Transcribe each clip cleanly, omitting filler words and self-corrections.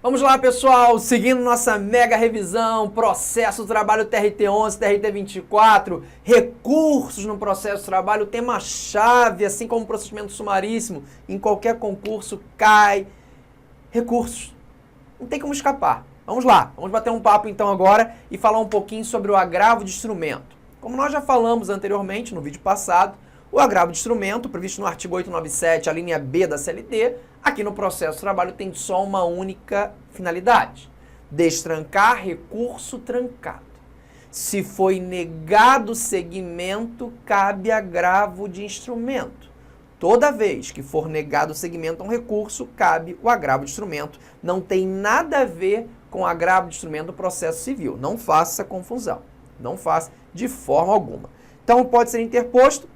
Vamos lá, pessoal, seguindo nossa mega revisão, processo do trabalho TRT11, TRT24, recursos no processo do trabalho, tema-chave, assim como o procedimento sumaríssimo, em qualquer concurso cai recursos. Não tem como escapar. Vamos lá, vamos bater um papo então agora e falar um pouquinho sobre o agravo de instrumento. Como nós já falamos anteriormente no vídeo passado, o agravo de instrumento, previsto no artigo 897, a linha B da CLT, aqui no processo de trabalho tem só uma única finalidade: destrancar recurso trancado. Se foi negado segmento, cabe agravo de instrumento. Toda vez que for negado segmento a um recurso, cabe o agravo de instrumento. Não tem nada a ver com o agravo de instrumento do processo civil. Não faça confusão. Não faça de forma alguma. Então, pode ser interposto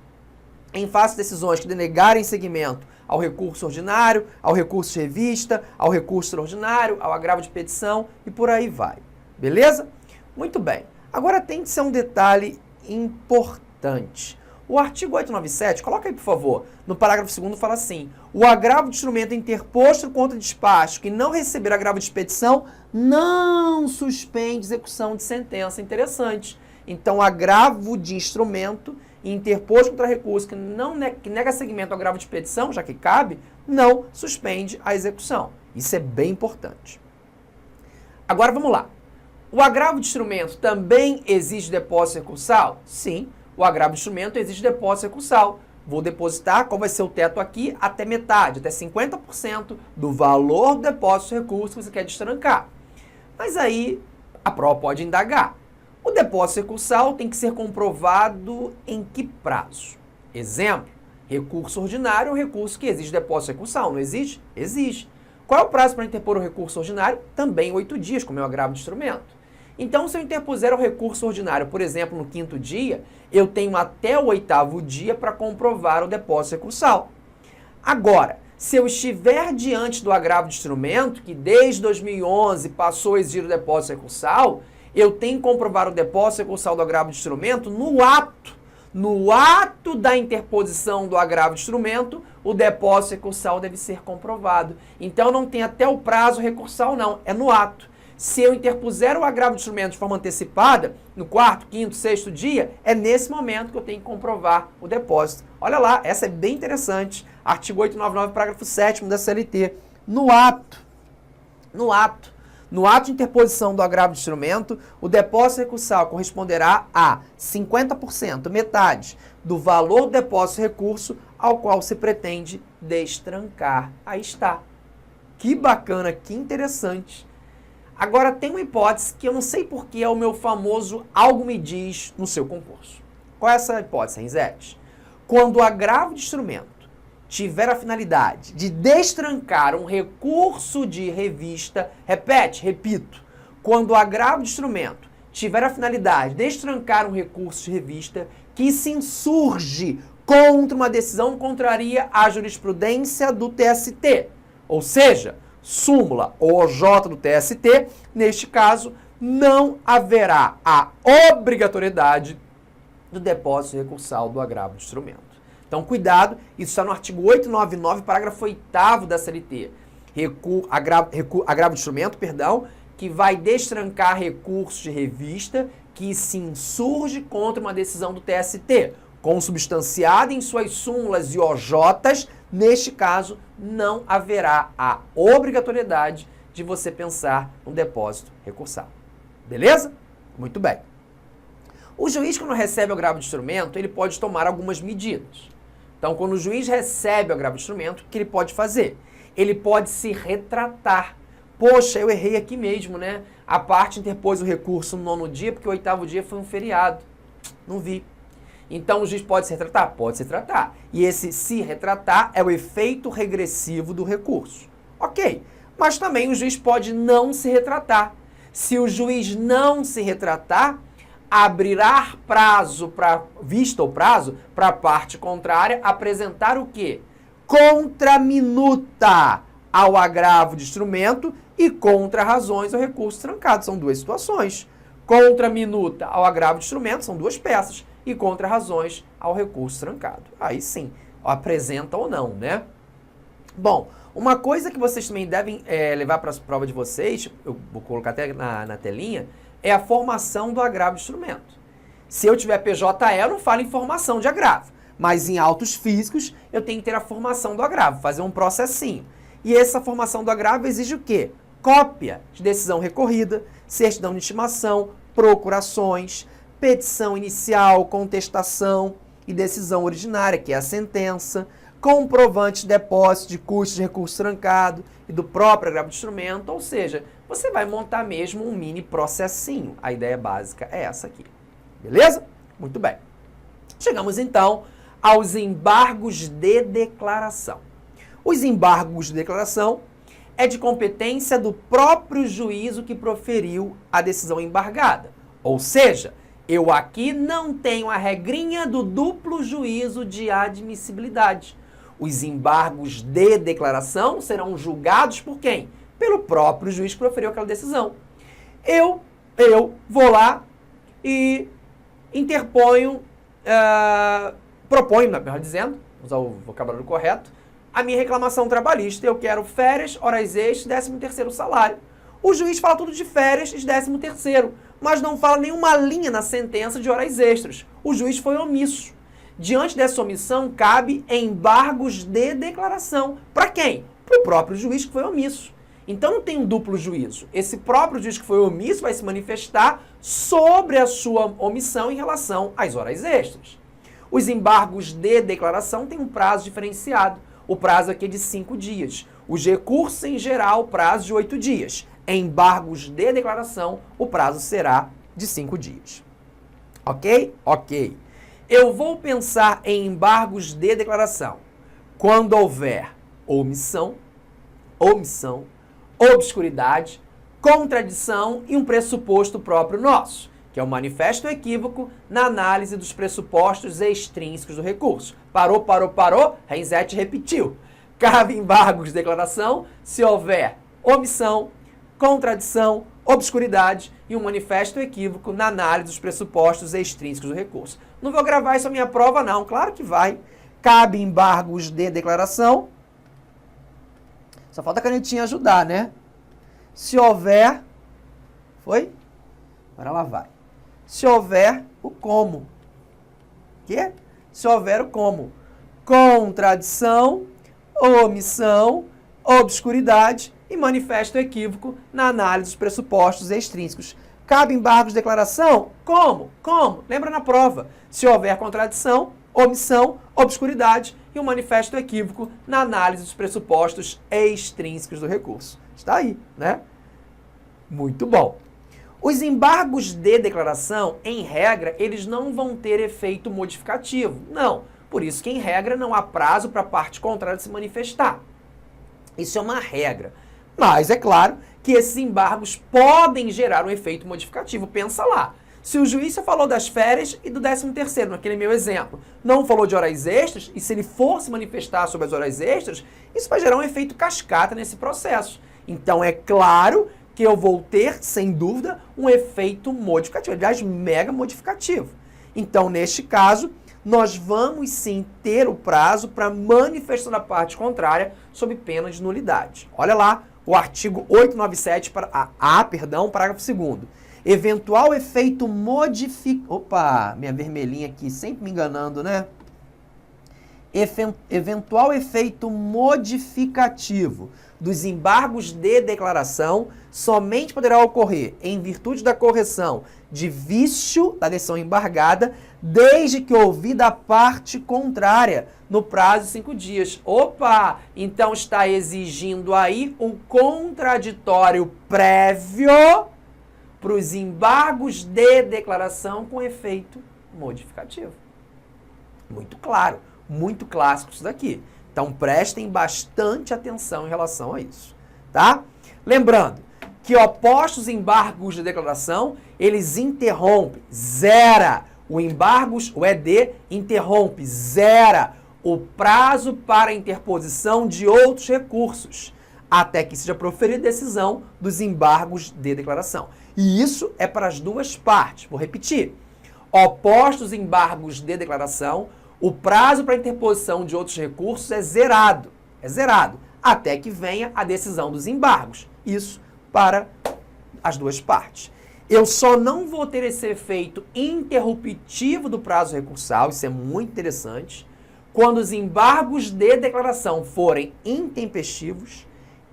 em face de decisões que denegarem segmento ao recurso ordinário, ao recurso de revista, ao recurso extraordinário, ao agravo de petição e por aí vai. Beleza? Muito bem. Agora tem que ser um detalhe importante. O artigo 897, coloca aí por favor, no parágrafo 2º fala assim: o agravo de instrumento interposto contra despacho que não receber agravo de expedição não suspende execução de sentença. Interessante. Então, agravo de instrumento interposto contra recurso que nega segmento ao agravo de expedição, já que cabe, não suspende a execução. Isso é bem importante. Agora vamos lá. O agravo de instrumento também exige depósito recursal? Sim, o agravo de instrumento exige depósito recursal. Vou depositar, qual vai ser o teto aqui? Até metade, até 50% do valor do depósito de recurso que você quer destrancar. Mas aí a prova pode indagar. O depósito recursal tem que ser comprovado em que prazo? Exemplo, recurso ordinário é um recurso que exige depósito recursal, não exige? Exige. Qual é o prazo para interpor o recurso ordinário? Também 8 dias, como é o agravo de instrumento. Então, se eu interpuser o recurso ordinário, por exemplo, no 5º dia, eu tenho até o 8º dia para comprovar o depósito recursal. Agora, se eu estiver diante do agravo de instrumento, que desde 2011 passou a exigir o depósito recursal, eu tenho que comprovar o depósito recursal do agravo de instrumento no ato. No ato da interposição do agravo de instrumento, o depósito recursal deve ser comprovado. Então, não tem até o prazo recursal, não. É no ato. Se eu interpuser o agravo de instrumento de forma antecipada, no 4º, 5º, 6º dia, é nesse momento que eu tenho que comprovar o depósito. Olha lá, essa é bem interessante. Artigo 899, parágrafo 7º da CLT. No ato de interposição do agravo de instrumento, o depósito recursal corresponderá a 50%, metade, do valor do depósito recurso ao qual se pretende destrancar. Aí está. Que bacana, que interessante. Agora, tem uma hipótese que eu não sei porque é o meu famoso algo me diz no seu concurso. Qual é essa hipótese, Renzetti? Quando o agravo de instrumento tiver a finalidade de destrancar um recurso de revista, repito, quando o agravo de instrumento tiver a finalidade de destrancar um recurso de revista que se insurge contra uma decisão contraria à jurisprudência do TST, ou seja, súmula ou OJ do TST, neste caso, não haverá a obrigatoriedade do depósito recursal do agravo de instrumento. Então, cuidado, isso está no artigo 899, parágrafo 8º da CLT. Agravo de instrumento, que vai destrancar recursos de revista que se insurge contra uma decisão do TST, consubstanciada em suas súmulas e OJs. Neste caso, não haverá a obrigatoriedade de você pensar no depósito recursal. Beleza? Muito bem. O juiz, quando recebe o agravo de instrumento, ele pode tomar algumas medidas. Então, quando o juiz recebe o agravo de instrumento, o que ele pode fazer? Ele pode se retratar. Poxa, eu errei aqui mesmo, né? A parte interpôs o recurso no 9º dia, porque o 8º dia foi um feriado. Não vi. Então, o juiz pode se retratar? Pode se retratar. E esse se retratar é o efeito regressivo do recurso. Ok. Mas também o juiz pode não se retratar. Se o juiz não se retratar, abrirá prazo para vista o prazo para a parte contrária apresentar o quê? Contraminuta ao agravo de instrumento e contra-razões ao recurso trancado. São duas situações. Contraminuta ao agravo de instrumento, são duas peças, e contra-razões ao recurso trancado. Aí sim, apresenta ou não, né? Bom, uma coisa que vocês também devem levar para a prova de vocês, eu vou colocar até na telinha, é a formação do agravo de instrumento. Se eu tiver PJE, eu não falo em formação de agravo, mas em autos físicos eu tenho que ter a formação do agravo, fazer um processinho. E essa formação do agravo exige o quê? Cópia de decisão recorrida, certidão de intimação, procurações, petição inicial, contestação e decisão originária, que é a sentença, comprovante de depósito de custos de recurso trancado e do próprio agravo de instrumento, ou seja, você vai montar mesmo um mini processinho. A ideia básica é essa aqui. Beleza? Muito bem. Chegamos então aos embargos de declaração. Os embargos de declaração é de competência do próprio juízo que proferiu a decisão embargada. Ou seja, eu aqui não tenho a regrinha do duplo juízo de admissibilidade. Os embargos de declaração serão julgados por quem? Pelo próprio juiz que proferiu aquela decisão. Eu vou lá e interponho, proponho, melhor dizendo, usar o vocabulário correto, a minha reclamação trabalhista. Eu quero férias, horas extras, 13º salário. O juiz fala tudo de férias e de 13º, mas não fala nenhuma linha na sentença de horas extras. O juiz foi omisso. Diante dessa omissão, cabe embargos de declaração. Para quem? Para o próprio juiz que foi omisso. Então não tem um duplo juízo. Esse próprio juiz que foi omisso vai se manifestar sobre a sua omissão em relação às horas extras. Os embargos de declaração têm um prazo diferenciado. O prazo aqui é de 5 dias. Os recursos, em geral, prazo de 8 dias. Embargos de declaração, o prazo será de 5 dias. Ok? Ok. Eu vou pensar em embargos de declaração quando houver omissão, obscuridade, contradição e um pressuposto próprio nosso, que é o manifesto equívoco na análise dos pressupostos extrínsecos do recurso. Parou, Renzetti repetiu. Cabe embargos de declaração se houver omissão, contradição, obscuridade e um manifesto equívoco na análise dos pressupostos extrínsecos do recurso. Não vou gravar isso na minha prova, não. Claro que vai. Cabe embargos de declaração. Só falta a canetinha ajudar, né? Se houver... Foi? Agora lá vai. Se houver o como. Quê? Se houver o como. Contradição, omissão, obscuridade e manifesto equívoco na análise dos pressupostos extrínsecos. Cabe embargos de declaração? Como? Como? Lembra na prova. Se houver contradição, omissão, obscuridade e um manifesto equívoco na análise dos pressupostos extrínsecos do recurso. Está aí, né? Muito bom. Os embargos de declaração, em regra, eles não vão ter efeito modificativo. Não. Por isso que, em regra, não há prazo para a parte contrária se manifestar. Isso é uma regra. Mas é claro que esses embargos podem gerar um efeito modificativo. Pensa lá. Se o juiz só falou das férias e do 13º, naquele meu exemplo, não falou de horas extras, e se ele for se manifestar sobre as horas extras, isso vai gerar um efeito cascata nesse processo. Então é claro que eu vou ter, sem dúvida, um efeito modificativo, aliás, mega modificativo. Então, neste caso, nós vamos sim ter o prazo para manifestação da parte contrária sob pena de nulidade. Olha lá, o artigo 897, parágrafo 2º. Eventual efeito Opa, minha vermelhinha aqui, sempre me enganando, né? Eventual efeito modificativo dos embargos de declaração somente poderá ocorrer em virtude da correção de vício da decisão embargada, desde que ouvida a parte contrária no prazo de 5 dias. Opa! Então está exigindo aí um contraditório prévio para os embargos de declaração com efeito modificativo. Muito claro, muito clássico isso daqui. Então prestem bastante atenção em relação a isso, tá? Lembrando que opostos embargos de declaração, eles interrompem, zera. O ED interrompe, zera o prazo para interposição de outros recursos, até que seja proferida decisão dos embargos de declaração. E isso é para as duas partes. Vou repetir. Opostos embargos de declaração, o prazo para interposição de outros recursos é zerado. É zerado. até que venha a decisão dos embargos. Isso para as duas partes. Eu só não vou ter esse efeito interruptivo do prazo recursal, isso é muito interessante, quando os embargos de declaração forem intempestivos,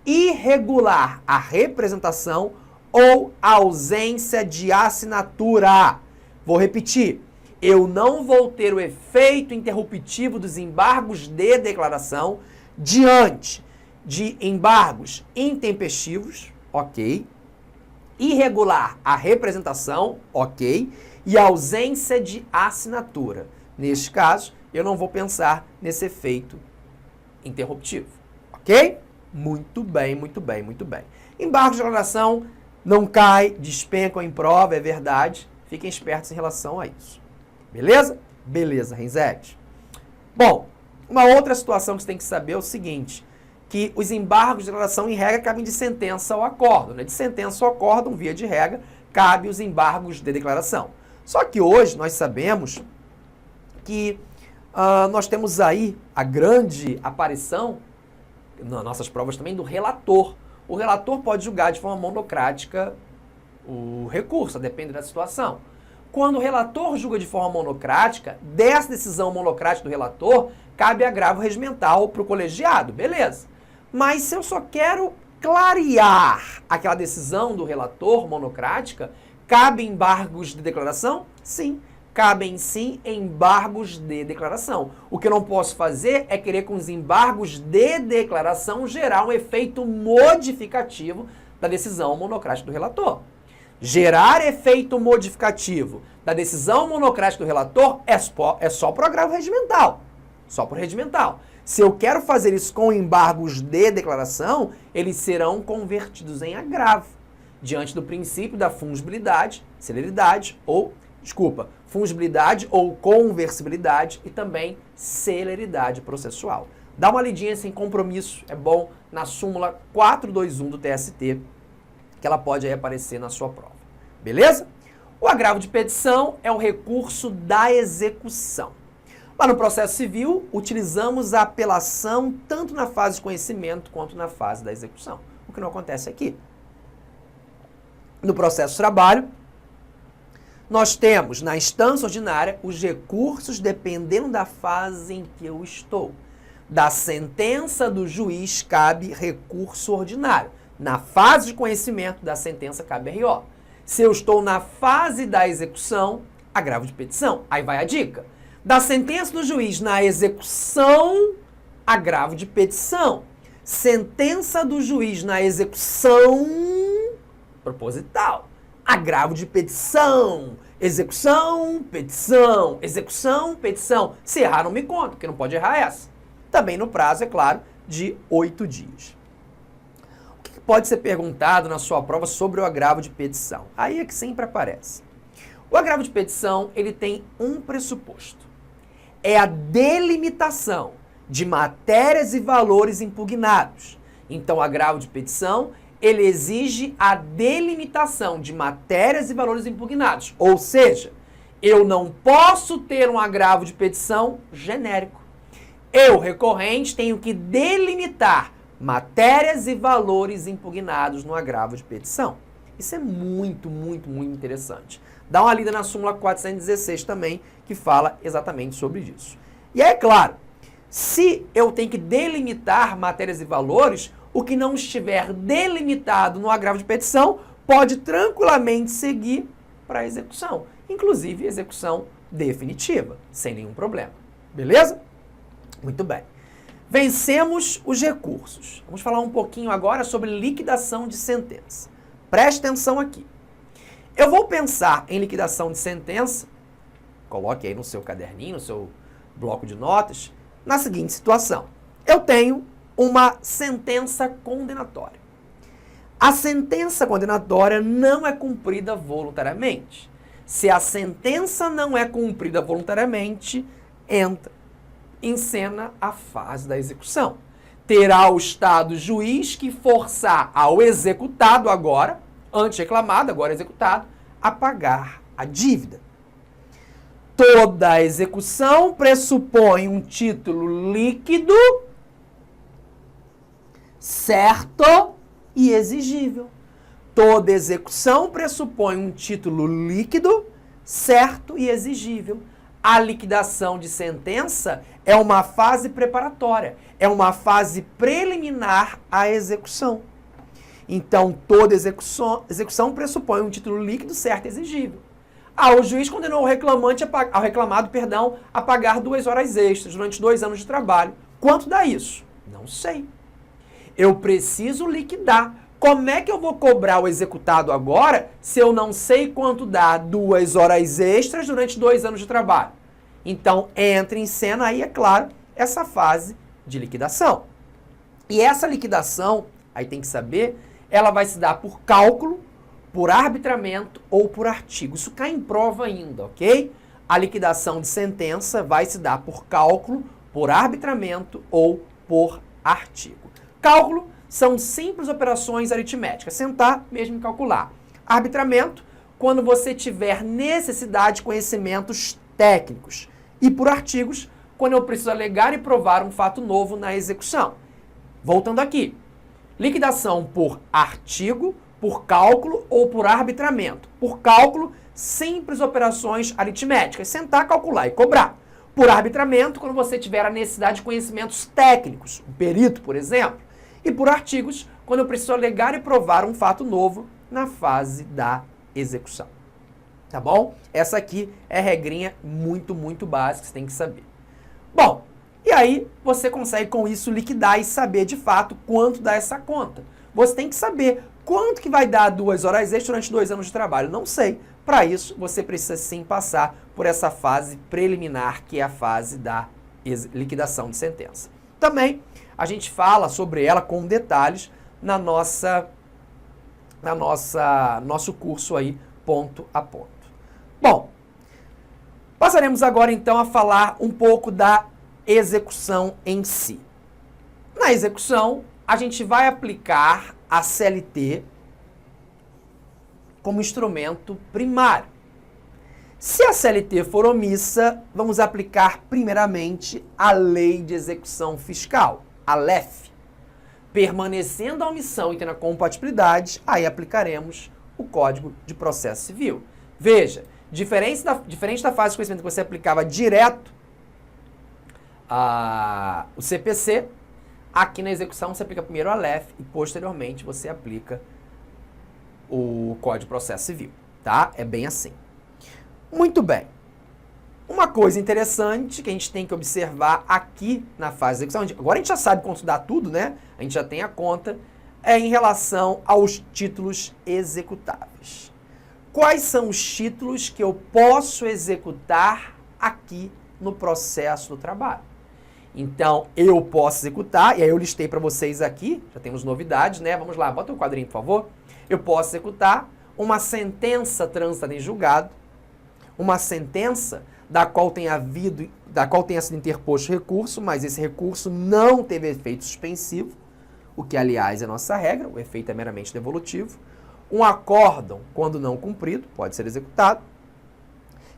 irregular a representação ou ausência de assinatura. Vou repetir. Eu não vou ter o efeito interruptivo dos embargos de declaração diante de embargos intempestivos, ok, irregular a representação, ok, e ausência de assinatura. Neste caso, eu não vou pensar nesse efeito interruptivo, ok? Muito bem, muito bem, muito bem. Embargos de declaração não cai, despencam em prova, é verdade. Fiquem espertos em relação a isso. Beleza? Beleza, Renzetti. Bom, uma outra situação que você tem que saber é o seguinte, que os embargos de declaração, em regra, cabem de sentença ao acórdão, né? De sentença ao acórdão, via de regra, cabe os embargos de declaração. Só que hoje nós sabemos que nós temos aí a grande aparição, nas nossas provas também, do relator. O relator pode julgar de forma monocrática o recurso, depende da situação. Quando o relator julga de forma monocrática, dessa decisão monocrática do relator, cabe agravo regimental para o colegiado, beleza. Mas se eu só quero clarear aquela decisão do relator monocrática, cabe embargos de declaração? Sim, cabem sim embargos de declaração. O que eu não posso fazer é querer com os embargos de declaração gerar um efeito modificativo da decisão monocrática do relator. Gerar efeito modificativo da decisão monocrática do relator é só para o agravo regimental. Só para o regimental. Se eu quero fazer isso com embargos de declaração, eles serão convertidos em agravo, diante do princípio da fungibilidade, celeridade fungibilidade ou conversibilidade e também celeridade processual. Dá uma lidinha sem compromisso, é bom, na súmula 421 do TST, que ela pode aí aparecer na sua prova. Beleza? O agravo de petição é o recurso da execução. Lá no processo civil, utilizamos a apelação tanto na fase de conhecimento quanto na fase da execução, o que não acontece aqui. No processo de trabalho, nós temos na instância ordinária os recursos dependendo da fase em que eu estou. Da sentença do juiz cabe recurso ordinário. Na fase de conhecimento da sentença cabe RO. Se eu estou na fase da execução, agravo de petição. Aí vai a dica. Da sentença do juiz na execução, agravo de petição. Sentença do juiz na execução proposital. Agravo de petição. Execução, petição. Execução, petição. Se errar, não me conta, porque não pode errar essa. Também no prazo, é claro, de 8 dias. O que pode ser perguntado na sua prova sobre o agravo de petição? Aí é que sempre aparece. O agravo de petição, ele tem um pressuposto. É a delimitação de matérias e valores impugnados. Então, o agravo de petição, ele exige a delimitação de matérias e valores impugnados. Ou seja, eu não posso ter um agravo de petição genérico. Eu, recorrente, tenho que delimitar matérias e valores impugnados no agravo de petição. Isso é muito, muito, muito interessante. Dá uma lida na súmula 416 também, que fala exatamente sobre isso. E aí, é claro, se eu tenho que delimitar matérias e valores, o que não estiver delimitado no agravo de petição pode tranquilamente seguir para a execução. Inclusive, execução definitiva, sem nenhum problema. Beleza? Muito bem. Vencemos os recursos. Vamos falar um pouquinho agora sobre liquidação de sentença. Preste atenção aqui. Eu vou pensar em liquidação de sentença, coloque aí no seu caderninho, no seu bloco de notas, na seguinte situação. Eu tenho uma sentença condenatória. A sentença condenatória não é cumprida voluntariamente. Se a sentença não é cumprida voluntariamente, entra em cena a fase da execução. Terá o Estado juiz que forçar ao executado agora, antes reclamado, agora executado, a pagar a dívida. Toda execução pressupõe um título líquido certo e exigível. Toda execução pressupõe um título líquido, certo e exigível. A liquidação de sentença é uma fase preparatória, é uma fase preliminar à execução. Então, toda execução pressupõe um título líquido, certo e exigível. O juiz condenou o reclamado a pagar 2 horas extras durante 2 anos de trabalho. Quanto dá isso? Não sei. Eu preciso liquidar. Como é que eu vou cobrar o executado agora se eu não sei quanto dá 2 horas extras durante 2 anos de trabalho? Então, entra em cena aí, é claro, essa fase de liquidação. E essa liquidação, aí tem que saber, ela vai se dar por cálculo, por arbitramento ou por artigo. Isso cai em prova ainda, ok? A liquidação de sentença vai se dar por cálculo, por arbitramento ou por artigo. Cálculo são simples operações aritméticas, sentar mesmo e calcular. Arbitramento, quando você tiver necessidade de conhecimentos técnicos. E por artigos, quando eu preciso alegar e provar um fato novo na execução. Voltando aqui. Liquidação por artigo, por cálculo ou por arbitramento. Por cálculo, simples operações aritméticas, sentar, calcular e cobrar. Por arbitramento, quando você tiver a necessidade de conhecimentos técnicos, um perito, por exemplo. E por artigos, quando eu preciso alegar e provar um fato novo na fase da execução. Tá bom? Essa aqui é regrinha muito, muito básica que você tem que saber. Bom, e aí você consegue com isso liquidar e saber de fato quanto dá essa conta. Você tem que saber quanto que vai dar 2 horas extras durante 2 anos de trabalho. Não sei. Para isso, você precisa sim passar por essa fase preliminar, que é a fase da liquidação de sentença. Também a gente fala sobre ela com detalhes nosso curso aí, ponto a ponto. Bom, passaremos agora então a falar um pouco da execução em si. Na execução, a gente vai aplicar a CLT como instrumento primário. Se a CLT for omissa, vamos aplicar primeiramente a Lei de Execução Fiscal, a LEF. Permanecendo a omissão e tendo a compatibilidade, aí aplicaremos o Código de Processo Civil. Veja, diferente da fase de conhecimento que você aplicava direto o CPC, aqui na execução você aplica primeiro a LEF e posteriormente você aplica o Código de Processo Civil, tá? É bem assim. Muito bem. Uma coisa interessante que a gente tem que observar aqui na fase de execução, agora a gente já sabe quanto dá tudo, né? A gente já tem a conta, é em relação aos títulos executáveis. Quais são os títulos que eu posso executar aqui no processo do trabalho? Então, eu posso executar, e aí eu listei para vocês aqui, já temos novidades, né? Vamos lá, bota o quadrinho, por favor. Eu posso executar uma sentença transitada em julgado, uma sentença da qual tenha sido interposto recurso, mas esse recurso não teve efeito suspensivo, o que, aliás, é a nossa regra, o efeito é meramente devolutivo. Um acórdão, quando não cumprido, pode ser executado.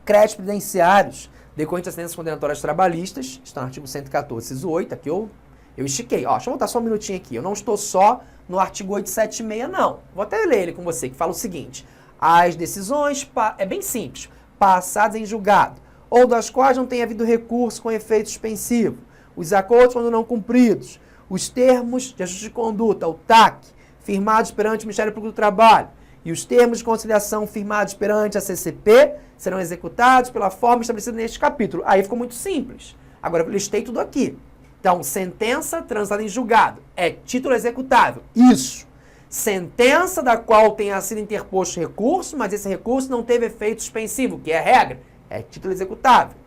Créditos previdenciários, decorrentes das sentenças condenatórias trabalhistas, está no artigo 114, inciso 8, aqui eu estiquei. Ó, deixa eu voltar só um minutinho aqui, eu não estou só no artigo 876, não. Vou até ler ele com você, que fala o seguinte: as decisões, é bem simples, passadas em julgado, ou das quais não tenha havido recurso com efeito suspensivo, os acordos quando não cumpridos, os termos de ajuste de conduta, o TAC, firmados perante o Ministério Público do Trabalho, e os termos de conciliação firmados perante a CCP serão executados pela forma estabelecida neste capítulo. Aí ficou muito simples. Agora eu listei tudo aqui. Então, sentença transitada em julgado é título executável. Isso. Sentença da qual tenha sido interposto recurso, mas esse recurso não teve efeito suspensivo, que é a regra, é título executável.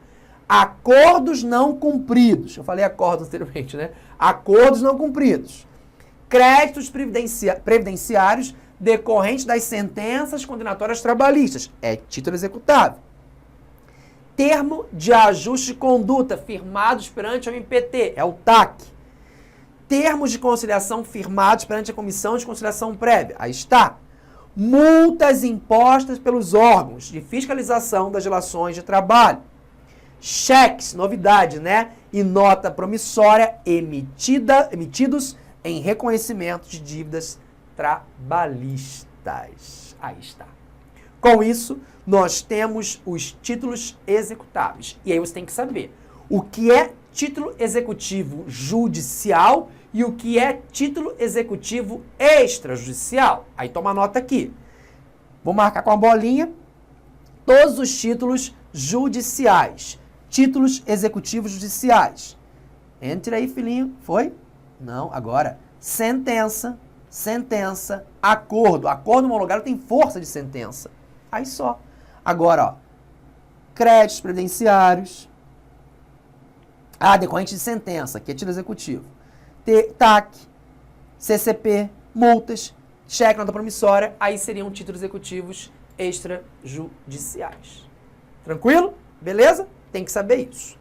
Acordos não cumpridos. Eu falei acordos anteriormente, né? Acordos não cumpridos. Créditos previdenciários decorrentes das sentenças condenatórias trabalhistas. É título executável. Termo de ajuste de conduta firmados perante a MPT. É o TAC. Termos de conciliação firmados perante a Comissão de Conciliação Prévia. Aí está. Multas impostas pelos órgãos de fiscalização das relações de trabalho. Cheques, novidade, né? E nota promissória emitidos em reconhecimento de dívidas trabalhistas. Aí está. Com isso, nós temos os títulos executáveis. E aí você tem que saber o que é título executivo judicial e o que é título executivo extrajudicial. Aí toma nota aqui. Vou marcar com a bolinha todos os títulos judiciais. Títulos executivos judiciais. Entre aí, filhinho. Foi? Não, agora. Sentença, sentença, acordo. Acordo homologado tem força de sentença. Aí só. Agora, ó. Créditos previdenciários. Decorrente de sentença, que é título executivo. TAC, CCP, multas, cheque, nota promissória. Aí seriam títulos executivos extrajudiciais. Tranquilo? Beleza? Tem que saber isso.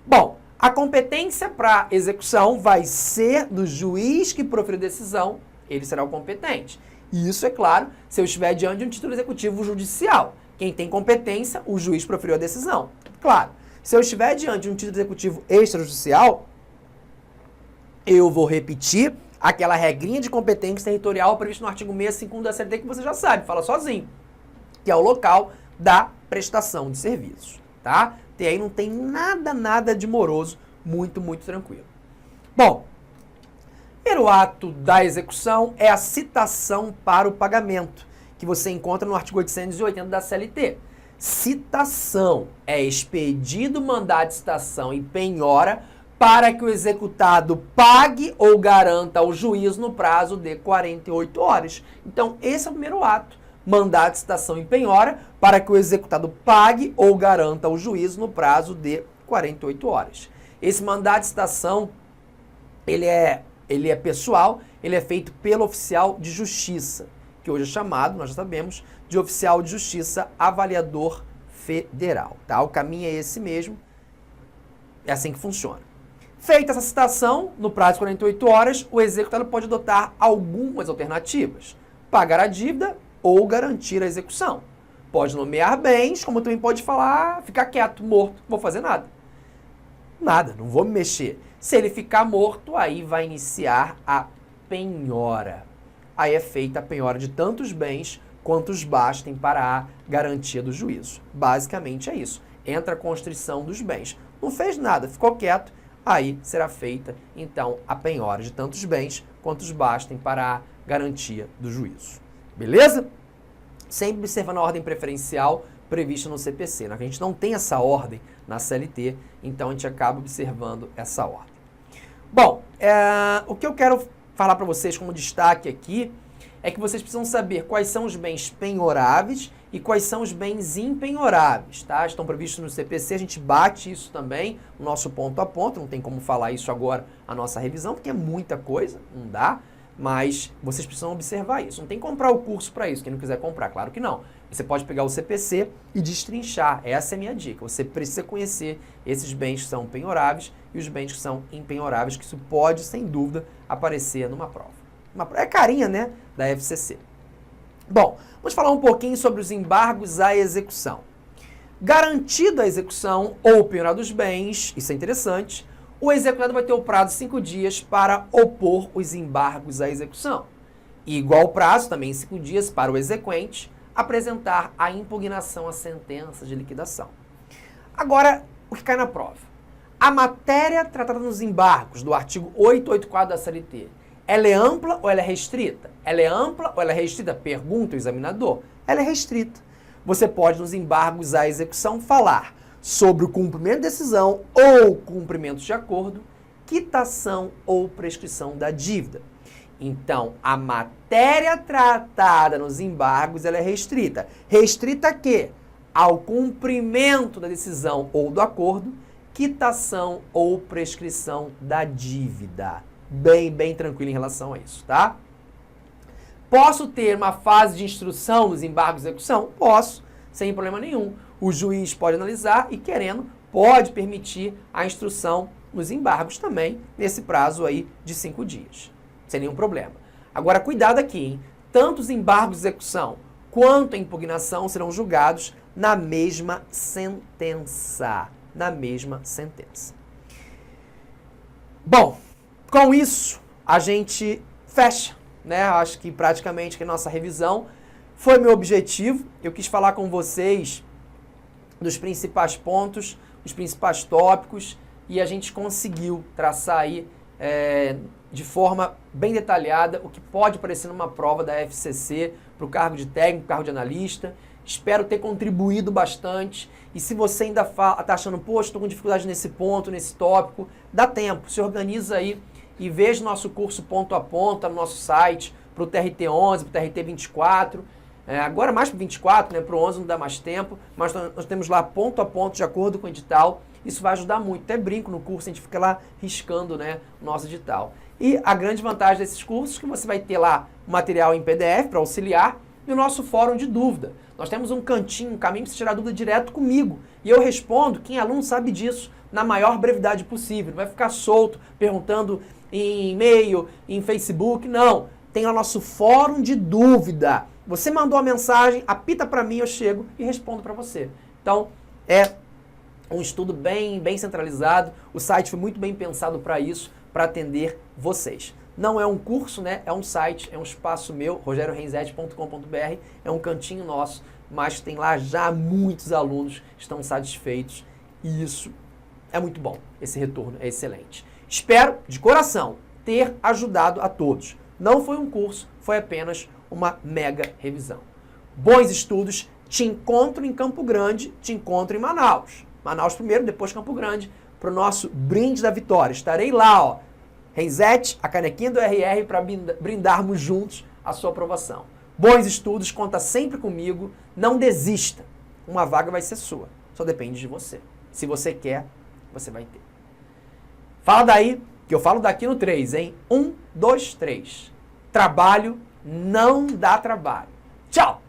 Bom, a competência para execução vai ser do juiz que proferiu a decisão, ele será o competente. E isso, é claro, se eu estiver diante de um título executivo judicial. Quem tem competência, o juiz proferiu a decisão. Claro, se eu estiver diante de um título executivo extrajudicial, eu vou repetir aquela regrinha de competência territorial prevista no artigo 651 da CLT que você já sabe, fala sozinho, que é o local da prestação de serviços, tá? E aí não tem nada de moroso, muito tranquilo. Bom, primeiro ato da execução é a citação para o pagamento, que você encontra no artigo 880 da CLT. Citação é expedido mandado de citação e penhora para que o executado pague ou garanta ao juiz no prazo de 48 horas. Então, esse é o primeiro ato. Mandado de citação e penhora para que o executado pague ou garanta ao juiz no prazo de 48 horas. Esse mandado de citação, ele é pessoal, ele é feito pelo oficial de justiça, que hoje é chamado, nós já sabemos, de oficial de justiça avaliador federal. Tá? O caminho é esse mesmo, é assim que funciona. Feita essa citação, no prazo de 48 horas, o executado pode adotar algumas alternativas. Pagar a dívida ou garantir a execução. Pode nomear bens, como também pode falar, ficar quieto, morto, não vou fazer nada. Nada, não vou me mexer. Se ele ficar morto, aí vai iniciar a penhora. Aí é feita a penhora de tantos bens quantos bastem para a garantia do juízo. Basicamente é isso. Entra a constrição dos bens. Não fez nada, ficou quieto, aí será feita, então, a penhora de tantos bens quantos bastem para a garantia do juízo. Beleza? Sempre observando a ordem preferencial prevista no CPC. A gente não tem essa ordem na CLT, então a gente acaba observando essa ordem. Bom, o que eu quero falar para vocês como destaque aqui é que vocês precisam saber quais são os bens penhoráveis e quais são os bens impenhoráveis, tá? Estão previstos no CPC, a gente bate isso também, o nosso ponto a ponto, não tem como falar isso agora, a nossa revisão, porque é muita coisa, não dá. Mas vocês precisam observar isso. Não tem que comprar o curso para isso, quem não quiser comprar, claro que não. Você pode pegar o CPC e destrinchar, essa é a minha dica. Você precisa conhecer esses bens que são penhoráveis e os bens que são impenhoráveis, que isso pode, sem dúvida, aparecer numa prova. É carinha, né, da FCC. Bom, vamos falar um pouquinho sobre os embargos à execução. Garantida a execução ou penhorado dos bens, isso é interessante, o executado vai ter o prazo de 5 dias para opor os embargos à execução. E igual prazo, também 5 dias, para o exequente apresentar a impugnação à sentença de liquidação. Agora, o que cai na prova? A matéria tratada nos embargos do artigo 884 da CLT, ela é ampla ou ela é restrita? Ela é ampla ou ela é restrita? Pergunta o examinador. Ela é restrita. Você pode, nos embargos à execução, falar sobre o cumprimento de decisão ou cumprimento de acordo, quitação ou prescrição da dívida. Então, a matéria tratada nos embargos ela é restrita. Restrita a quê? Ao cumprimento da decisão ou do acordo, quitação ou prescrição da dívida. Bem tranquilo em relação a isso, tá? Posso ter uma fase de instrução nos embargos de execução? Posso, sem problema nenhum. O juiz pode analisar e, querendo, pode permitir a instrução nos embargos também, nesse prazo aí de 5 dias. Sem nenhum problema. Agora, cuidado aqui, hein? Tanto os embargos de execução quanto a impugnação serão julgados na mesma sentença. Na mesma sentença. Bom, com isso, a gente fecha, né? Acho que praticamente que a nossa revisão foi meu objetivo. Eu quis falar com vocês dos principais pontos, os principais tópicos, e a gente conseguiu traçar aí de forma bem detalhada o que pode aparecer numa prova da FCC para o cargo de técnico, cargo de analista. Espero ter contribuído bastante. E se você ainda está achando, poxa, estou com dificuldade nesse ponto, nesse tópico, dá tempo, se organiza aí e veja o nosso curso ponto a ponto no nosso site, para o TRT11, para o TRT24. Agora mais para o 24, né? Para o 11 não dá mais tempo, mas nós temos lá ponto a ponto de acordo com o edital. Isso vai ajudar muito. Até brinco no curso, a gente fica lá riscando, né, o nosso edital. E a grande vantagem desses cursos é que você vai ter lá o material em PDF para auxiliar e o nosso fórum de dúvida. Nós temos um cantinho, um caminho para você tirar dúvida direto comigo. E eu respondo, quem é aluno sabe disso, na maior brevidade possível. Não vai ficar solto, perguntando em e-mail, em Facebook, não. Tem o nosso fórum de dúvida. Você mandou a mensagem, apita para mim, eu chego e respondo para você. Então, é um estudo bem centralizado. O site foi muito bem pensado para isso, para atender vocês. Não é um curso, né? É um site, é um espaço meu, rogeriorenzetti.com.br, é um cantinho nosso, mas tem lá já muitos alunos que estão satisfeitos e isso é muito bom. Esse retorno é excelente. Espero, de coração, ter ajudado a todos. Não foi um curso, foi apenas uma mega revisão. Bons estudos, te encontro em Campo Grande, te encontro em Manaus. Manaus primeiro, depois Campo Grande, para o nosso brinde da vitória. Estarei lá, ó, Renzetti, a canequinha do RR, para brindarmos juntos a sua aprovação. Bons estudos, conta sempre comigo, não desista. Uma vaga vai ser sua, só depende de você. Se você quer, você vai ter. Fala daí, que eu falo daqui no 3, hein? 1, 2, 3. Trabalho não dá trabalho. Tchau!